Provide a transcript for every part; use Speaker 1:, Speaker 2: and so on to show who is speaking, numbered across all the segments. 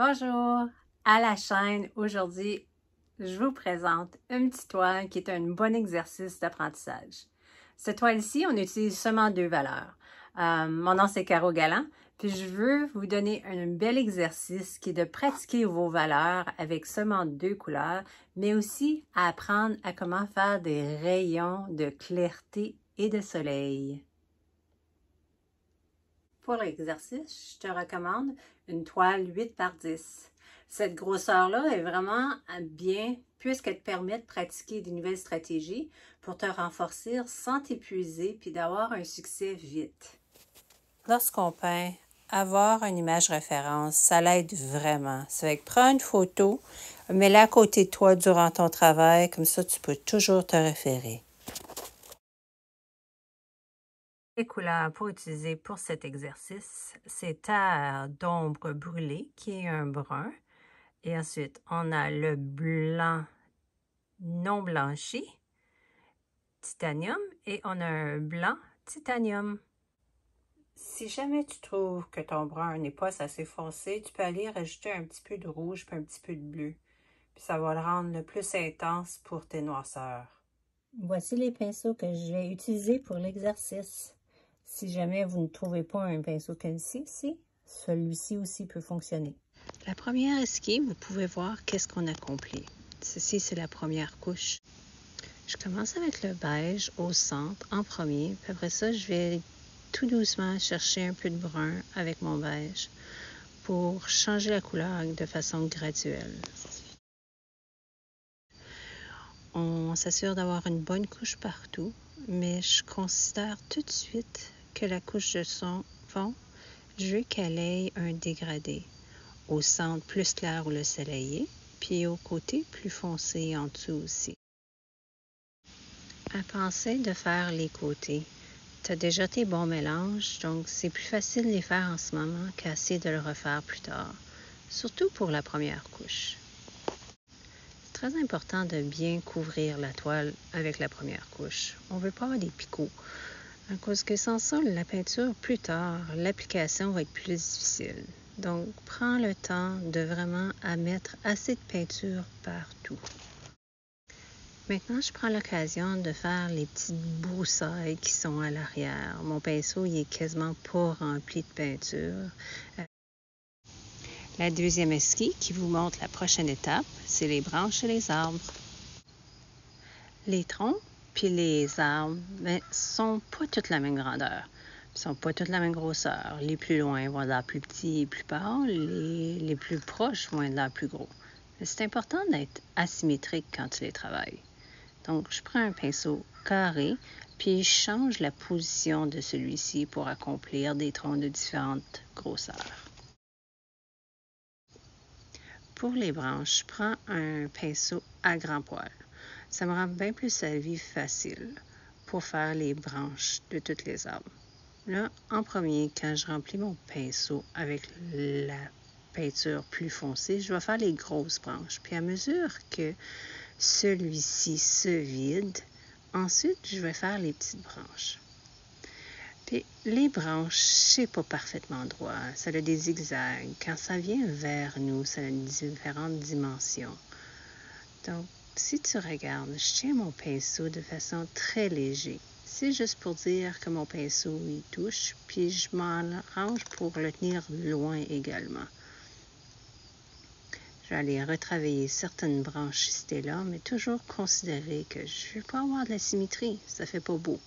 Speaker 1: Bonjour! À la chaîne, aujourd'hui, je vous présente une petite toile qui est un bon exercice d'apprentissage. Cette toile-ci, on utilise seulement deux valeurs. Mon nom, c'est Caro Galland, puis je veux vous donner un bel exercice qui est de pratiquer vos valeurs avec seulement deux couleurs, mais aussi à apprendre à comment faire des rayons de clarté et de soleil. Pour l'exercice, je te recommande une toile 8 par 10. Cette grosseur-là est vraiment bien puisqu'elle te permet de pratiquer des nouvelles stratégies pour te renforcer sans t'épuiser puis d'avoir un succès vite. Lorsqu'on peint, avoir une image référence, ça l'aide vraiment. C'est avec prends une photo, mets-la à côté de toi durant ton travail, comme ça tu peux toujours te référer. Les couleurs pour utiliser pour cet exercice, c'est terre d'ombre brûlée qui est un brun. Et ensuite, on a le blanc non blanchi, titanium, et on a un blanc titanium. Si jamais tu trouves que ton brun n'est pas assez foncé, tu peux aller rajouter un petit peu de rouge puis un petit peu de bleu. Puis ça va le rendre le plus intense pour tes noirceurs. Voici les pinceaux que je vais utiliser pour l'exercice. Si jamais vous ne trouvez pas un pinceau comme celui-ci aussi peut fonctionner. La première esquisse, vous pouvez voir qu'est-ce qu'on accomplit. Ceci, c'est la première couche. Je commence avec le beige au centre en premier, puis après ça, je vais tout doucement chercher un peu de brun avec mon beige pour changer la couleur de façon graduelle. On s'assure d'avoir une bonne couche partout, mais je considère tout de suite que la couche de son fond, je veux qu'elle ait un dégradé. Au centre plus clair ou le soleillé, puis au côté plus foncé en dessous aussi. À penser de faire les côtés. Tu as déjà tes bons mélanges, donc c'est plus facile de les faire en ce moment qu'à essayer de le refaire plus tard, surtout pour la première couche. C'est très important de bien couvrir la toile avec la première couche. On ne veut pas avoir des picots, à cause que sans ça, la peinture, plus tard, l'application va être plus difficile. Donc, prends le temps de vraiment mettre assez de peinture partout. Maintenant, je prends l'occasion de faire les petites broussailles qui sont à l'arrière. Mon pinceau, il est quasiment pas rempli de peinture. La deuxième esquisse qui vous montre la prochaine étape, c'est les branches et les arbres. Les troncs puis les arbres ne sont pas toutes la même grandeur. Ils ne sont pas toutes la même grosseur. Les plus loin vont être l'air plus petits et plus pâles. Les plus proches vont être l'air plus gros. C'est important d'être asymétrique quand tu les travailles. Donc, je prends un pinceau carré, puis je change la position de celui-ci pour accomplir des troncs de différentes grosseurs. Pour les branches, je prends un pinceau à grand poil. Ça me rend bien plus la vie facile pour faire les branches de toutes les arbres. Là, en premier, quand je remplis mon pinceau avec la peinture plus foncée, je vais faire les grosses branches. Puis à mesure que celui-ci se vide, ensuite, je vais faire les petites branches. Puis les branches, c'est pas parfaitement droit. Ça a des zigzags. Quand ça vient vers nous, ça a différentes dimensions. Donc, si tu regardes, je tiens mon pinceau de façon très légère. C'est juste pour dire que mon pinceau y touche, puis je m'arrange pour le tenir loin également. Je vais aller retravailler certaines branches ici et là, mais toujours considérer que je ne veux pas avoir de la symétrie, ça fait pas beau.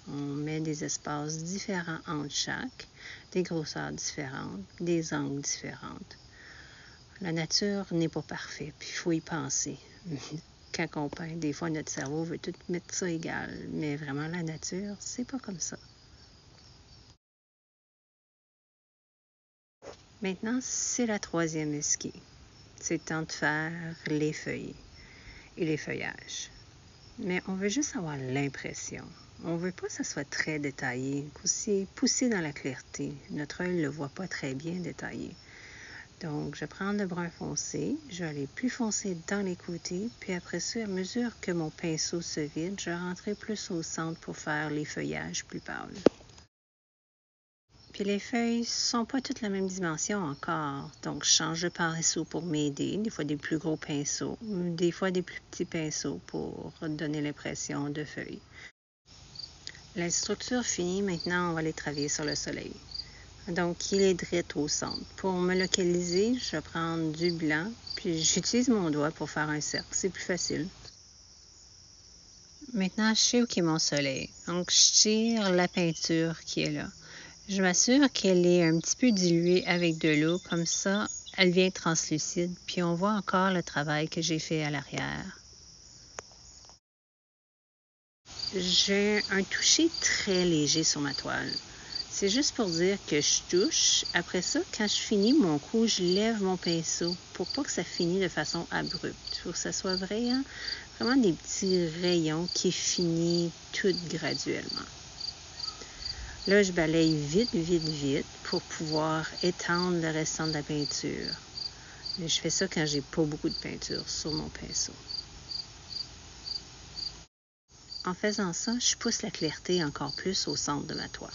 Speaker 1: On met des espaces différents entre chaque, des grosseurs différentes, des angles différentes. La nature n'est pas parfaite, puis il faut y penser. Quand on peint, des fois, notre cerveau veut tout mettre ça égal, mais vraiment, la nature, c'est pas comme ça. Maintenant, c'est la troisième esquisse. C'est temps de faire les feuilles et les feuillages. Mais on veut juste avoir l'impression. On veut pas que ça soit très détaillé, qu'aussi poussé dans la clarté. Notre œil ne le voit pas très bien détaillé. Donc, je prends le brun foncé, je vais aller plus foncé dans les côtés, puis après ça, à mesure que mon pinceau se vide, je vais rentrer plus au centre pour faire les feuillages plus pâles. Puis les feuilles sont pas toutes la même dimension encore. Donc, je change de pinceau pour m'aider. Des fois, des plus gros pinceaux. Des fois, des plus petits pinceaux pour donner l'impression de feuilles. La structure finie, maintenant, on va aller travailler sur le soleil. Donc, il est direct au centre. Pour me localiser, je vais prendre du blanc, puis j'utilise mon doigt pour faire un cercle. C'est plus facile. Maintenant, je sais où est mon soleil. Donc, je tire la peinture qui est là. Je m'assure qu'elle est un petit peu diluée avec de l'eau. Comme ça, elle vient translucide. Puis, on voit encore le travail que j'ai fait à l'arrière. J'ai un toucher très léger sur ma toile. C'est juste pour dire que je touche. Après ça, quand je finis mon coup, je lève mon pinceau pour pas que ça finisse de façon abrupte. Pour que ça soit vraiment des petits rayons qui finissent tout graduellement. Là, je balaye vite pour pouvoir étendre le restant de la peinture. Mais je fais ça quand j'ai pas beaucoup de peinture sur mon pinceau. En faisant ça, je pousse la clarté encore plus au centre de ma toile.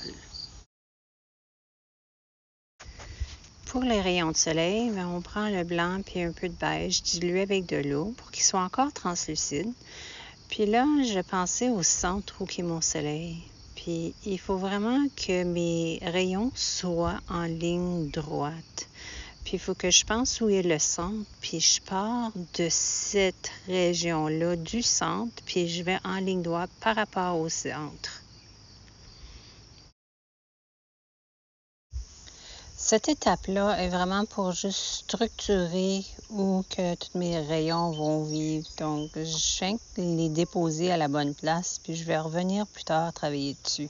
Speaker 1: Pour les rayons de soleil, on prend le blanc puis un peu de beige dilué avec de l'eau pour qu'il soit encore translucide. Puis là, je pensais au centre où est mon soleil. Puis il faut vraiment que mes rayons soient en ligne droite. Puis il faut que je pense où est le centre, puis je pars de cette région-là, du centre, puis je vais en ligne droite par rapport au centre. Cette étape-là est vraiment pour juste structurer où que tous mes rayons vont vivre. Donc, je viens les déposer à la bonne place, puis je vais revenir plus tard travailler dessus.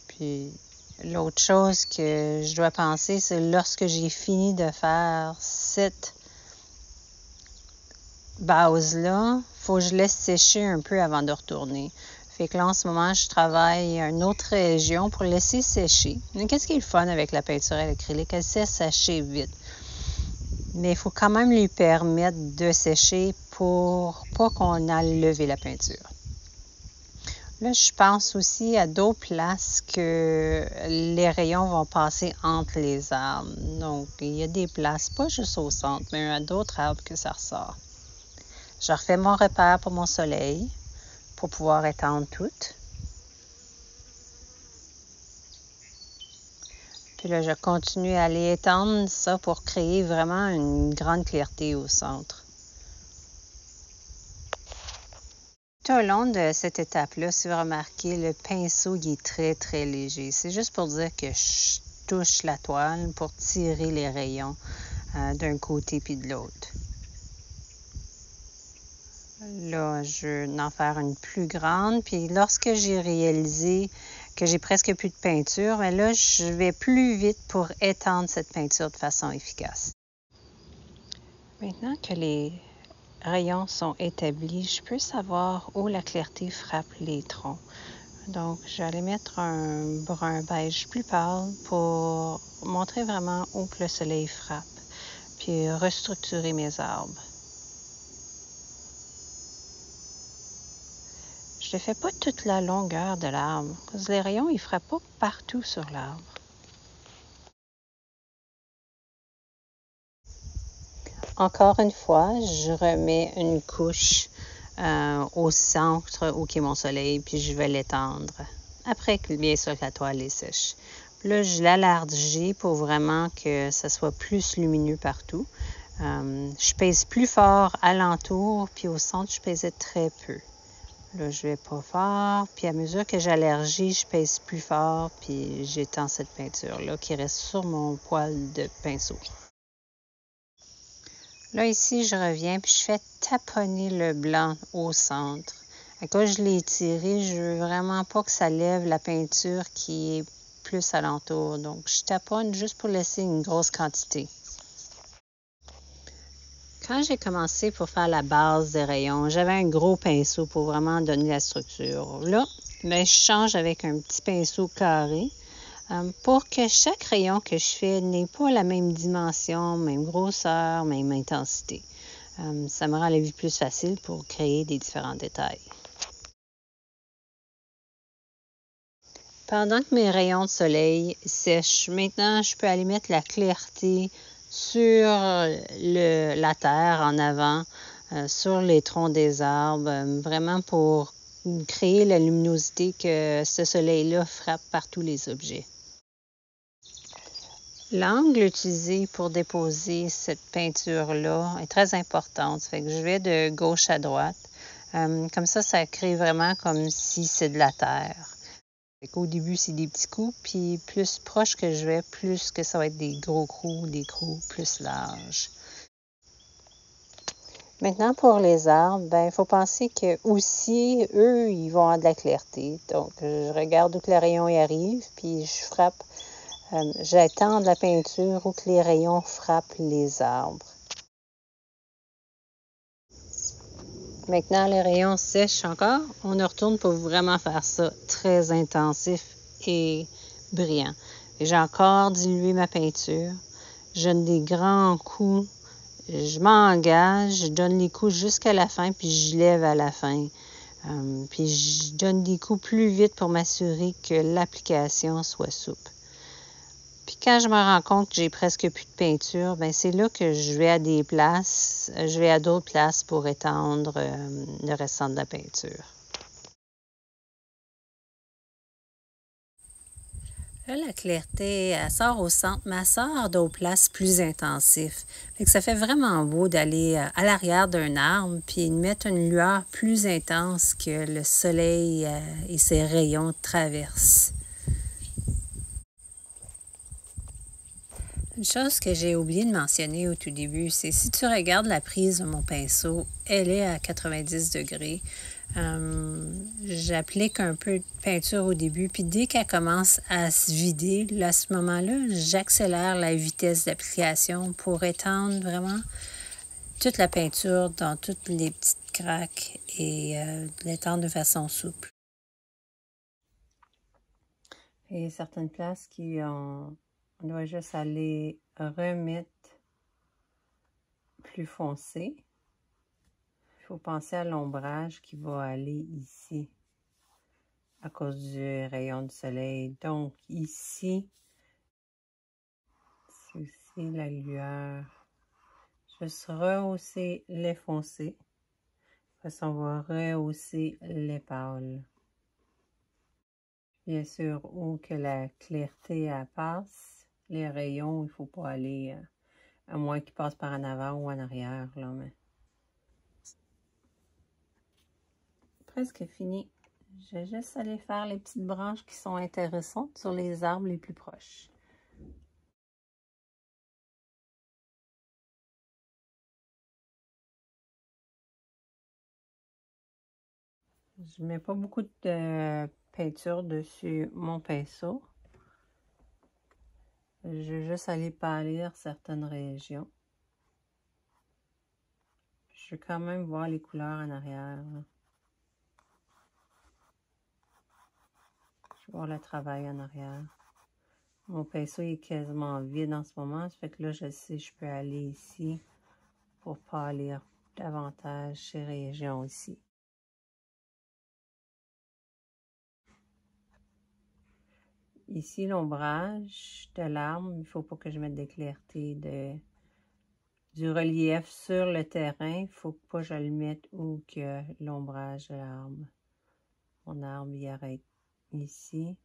Speaker 1: Puis, l'autre chose que je dois penser, c'est lorsque j'ai fini de faire cette base-là, il faut que je laisse sécher un peu avant de retourner. Fait que là, en ce moment, je travaille une autre région pour laisser sécher. Mais qu'est-ce qui est le fun avec la peinture à l'acrylique? Elle sait sécher vite. Mais il faut quand même lui permettre de sécher pour pas qu'on aille lever la peinture. Là, je pense aussi à d'autres places que les rayons vont passer entre les arbres. Donc, il y a des places, pas juste au centre, mais à d'autres arbres que ça ressort. Je refais mon repère pour mon soleil pour pouvoir étendre tout. Puis là, je continue à aller étendre ça pour créer vraiment une grande clarté au centre. Tout au long de cette étape-là, si vous remarquez, le pinceau il est très léger. C'est juste pour dire que je touche la toile pour tirer les rayons d'un côté puis de l'autre. Là, je vais en faire une plus grande. Puis lorsque j'ai réalisé que j'ai presque plus de peinture, mais là, je vais plus vite pour étendre cette peinture de façon efficace. Maintenant que les rayons sont établis, je peux savoir où la clarté frappe les troncs. Donc, je vais aller mettre un brun beige plus pâle pour montrer vraiment où que le soleil frappe, puis restructurer mes arbres. Je ne fais pas toute la longueur de l'arbre, parce que les rayons, ils ne frappent pas partout sur l'arbre. Encore une fois, je remets une couche au centre où est mon soleil, puis je vais l'étendre. Après que bien sûr que la toile est sèche. Puis là, je l'élargis pour vraiment que ça soit plus lumineux partout. Je pèse plus fort alentour, puis au centre, je pèsais très peu. Là, je vais pas fort, puis à mesure que j'élargis, je pèse plus fort, puis j'étends cette peinture-là qui reste sur mon poil de pinceau. Là, ici, je reviens, puis je fais taponner le blanc au centre. Quand je l'ai tiré, je veux vraiment pas que ça lève la peinture qui est plus alentour. Donc, je taponne juste pour laisser une grosse quantité. Quand j'ai commencé pour faire la base des rayons, j'avais un gros pinceau pour vraiment donner la structure. Là, je change avec un petit pinceau carré pour que chaque rayon que je fais n'ait pas la même dimension, même grosseur, même intensité. Ça me rend la vie plus facile pour créer des différents détails. Pendant que mes rayons de soleil sèchent, maintenant, je peux aller mettre la clarté sur la terre en avant, sur les troncs des arbres, vraiment pour créer la luminosité que ce soleil-là frappe par tous les objets. L'angle utilisé pour déposer cette peinture-là est très importante. Ça fait que je vais de gauche à droite. Comme ça crée vraiment comme si c'est de la terre. Au début, c'est des petits coups, puis plus proche que je vais, plus que ça va être des gros coups plus larges. Maintenant, pour les arbres, il faut penser que aussi, eux, ils vont avoir de la clarté. Donc, je regarde où que le rayon y arrive, puis je frappe. J'attends de la peinture où que les rayons frappent les arbres. Maintenant, les rayons sèchent encore. On retourne pour vraiment faire ça très intensif et brillant. J'ai encore dilué ma peinture. Je donne des grands coups. Je m'engage, je donne les coups jusqu'à la fin, puis je lève à la fin. Puis je donne des coups plus vite pour m'assurer que l'application soit souple. Puis quand je me rends compte que j'ai presque plus de peinture, c'est là que je vais à d'autres places pour étendre le restant de la peinture. Là, la clarté, elle sort au centre, mais elle sort d'autres places plus intensives. Fait que ça fait vraiment beau d'aller à l'arrière d'un arbre puis de mettre une lueur plus intense que le soleil et ses rayons traversent. Une chose que j'ai oublié de mentionner au tout début, c'est si tu regardes la prise de mon pinceau, elle est à 90 degrés. J'applique un peu de peinture au début, puis dès qu'elle commence à se vider, là, à ce moment-là, j'accélère la vitesse d'application pour étendre vraiment toute la peinture dans toutes les petites craques et l'étendre de façon souple. Il y a certaines places on doit juste aller remettre plus foncé. Il faut penser à l'ombrage qui va aller ici à cause du rayon du soleil. Donc ici, c'est aussi la lueur. Juste rehausser les foncés. Après ça, on va rehausser les pâles. Bien sûr, où que la clarté elle passe, les rayons, il ne faut pas aller, à moins qu'ils passent par en avant ou en arrière. Là, mais... Presque fini. Je vais juste aller faire les petites branches qui sont intéressantes sur les arbres les plus proches. Je ne mets pas beaucoup de peinture dessus mon pinceau. Je vais juste aller pâlir certaines régions. Je vais quand même voir les couleurs en arrière. Je vais voir le travail en arrière. Mon pinceau est quasiment vide en ce moment. Ça fait que là, je sais, je peux aller ici pour pâlir davantage ces régions ici. Ici, l'ombrage de l'arbre, il ne faut pas que je mette des clartés du relief sur le terrain. Il ne faut pas que je le mette où que l'ombrage de l'arbre. Mon arbre, il arrête ici.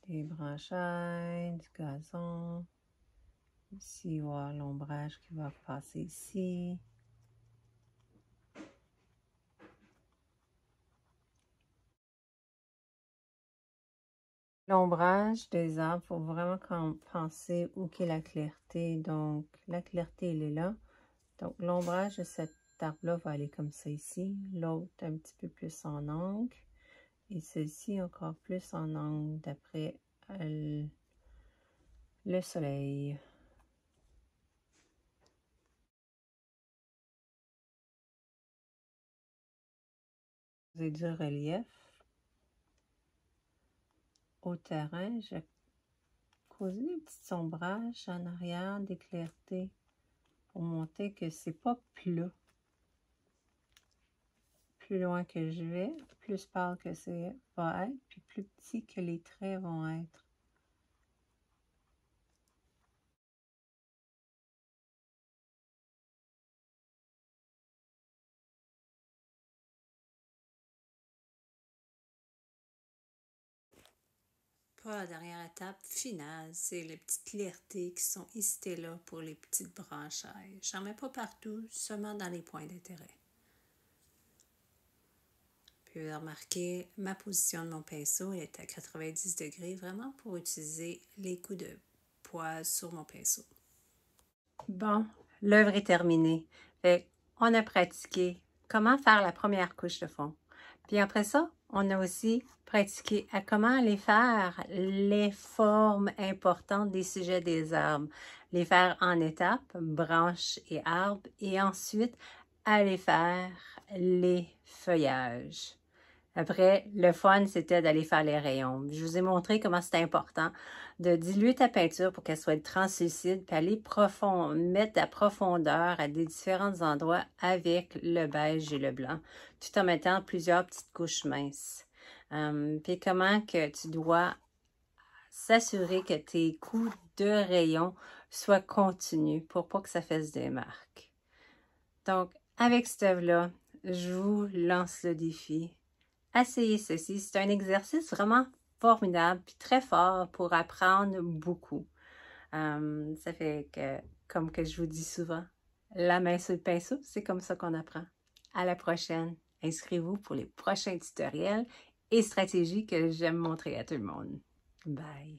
Speaker 1: Des branchailles, du gazon. Ici, il va y avoir l'ombrage qui va passer ici. L'ombrage des arbres, il faut vraiment penser où est la clarté. Donc, la clarté, elle est là. Donc, l'ombrage de cet arbre-là va aller comme ça ici. L'autre, un petit peu plus en angle. Et celle-ci, encore plus en angle d'après le soleil. J'ai du relief. Au terrain, j'ai causé des petits ombrages en arrière, des clartés pour montrer que c'est pas plat. Plus loin que je vais, plus pâle que c'est va être, puis plus petit que les traits vont être. Pour la dernière étape finale, c'est les petites clartés qui sont ici là pour les petites branchailles. J'en mets pas partout, seulement dans les points d'intérêt. Puis remarquez, ma position de mon pinceau est à 90 degrés, vraiment pour utiliser les coups de poils sur mon pinceau. Bon, l'œuvre est terminée. On a pratiqué comment faire la première couche de fond. Puis après ça, on a aussi pratiqué à comment aller faire les formes importantes des sujets des arbres. Les faire en étapes, branches et arbres, et ensuite aller faire les feuillages. Après, le fun, c'était d'aller faire les rayons. Je vous ai montré comment c'était important de diluer ta peinture pour qu'elle soit translucide, puis aller mettre de la profondeur à des différents endroits avec le beige et le blanc, tout en mettant plusieurs petites couches minces. Puis comment que tu dois s'assurer que tes coups de rayon soient continus pour pas que ça fasse des marques. Donc, avec cette œuvre-là, je vous lance le défi. Essayez ceci. C'est un exercice vraiment formidable et très fort pour apprendre beaucoup. Ça fait que, comme que je vous dis souvent, la main sur le pinceau, c'est comme ça qu'on apprend. À la prochaine. Inscrivez-vous pour les prochains tutoriels et stratégies que j'aime montrer à tout le monde. Bye!